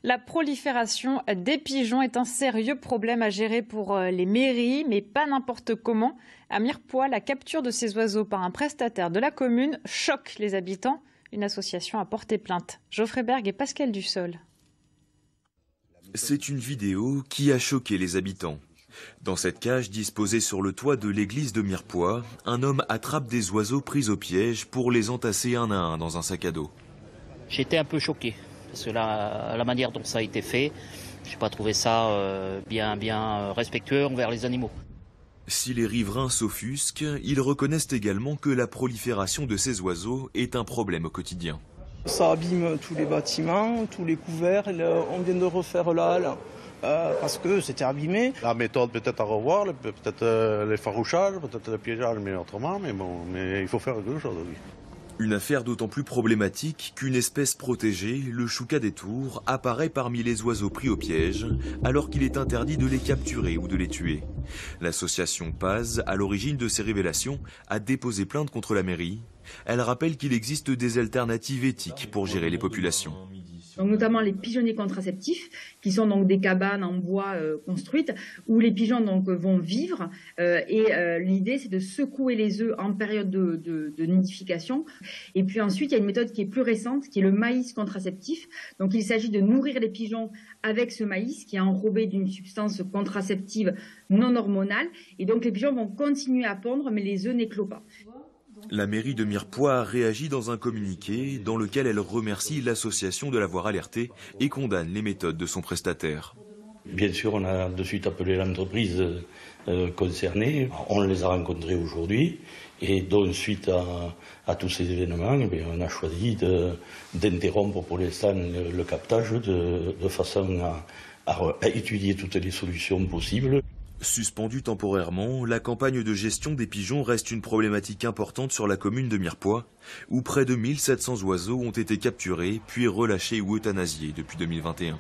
La prolifération des pigeons est un sérieux problème à gérer pour les mairies, mais pas n'importe comment. À Mirepoix, la capture de ces oiseaux par un prestataire de la commune choque les habitants. Une association a porté plainte. Geoffrey Berg et Pascal Dussol. C'est une vidéo qui a choqué les habitants. Dans cette cage disposée sur le toit de l'église de Mirepoix, un homme attrape des oiseaux pris au piège pour les entasser un à un dans un sac à dos. J'étais un peu choqué, parce que la manière dont ça a été fait, je n'ai pas trouvé ça bien respectueux envers les animaux. Si les riverains s'offusquent, ils reconnaissent également que la prolifération de ces oiseaux est un problème au quotidien. Ça abîme tous les bâtiments, tous les couverts. On vient de refaire la halle parce que c'était abîmé. La méthode peut-être à revoir, peut-être l'effarouchage, peut-être le piégeage, mais autrement, mais il faut faire quelque chose, oui. Une affaire d'autant plus problématique qu'une espèce protégée, le choucas des tours, apparaît parmi les oiseaux pris au piège, alors qu'il est interdit de les capturer ou de les tuer. L'association Paz, à l'origine de ces révélations, a déposé plainte contre la mairie. Elle rappelle qu'il existe des alternatives éthiques pour gérer les populations. Donc notamment les pigeonniers contraceptifs, qui sont donc des cabanes en bois construites, où les pigeons donc vont vivre. L'idée, c'est de secouer les œufs en période de nidification. Et puis ensuite, il y a une méthode qui est plus récente, qui est le maïs contraceptif. Donc il s'agit de nourrir les pigeons avec ce maïs, qui est enrobé d'une substance contraceptive non hormonale. Et donc les pigeons vont continuer à pondre, mais les œufs n'éclosent pas. La mairie de Mirepoix a réagi dans un communiqué dans lequel elle remercie l'association de l'avoir alertée et condamne les méthodes de son prestataire. Bien sûr, on a de suite appelé l'entreprise concernée. On les a rencontrés aujourd'hui et donc suite à tous ces événements, on a choisi d'interrompre pour l'instant le captage de façon à étudier toutes les solutions possibles. Suspendue temporairement, la campagne de gestion des pigeons reste une problématique importante sur la commune de Mirepoix, où près de 1700 oiseaux ont été capturés, puis relâchés ou euthanasiés depuis 2021.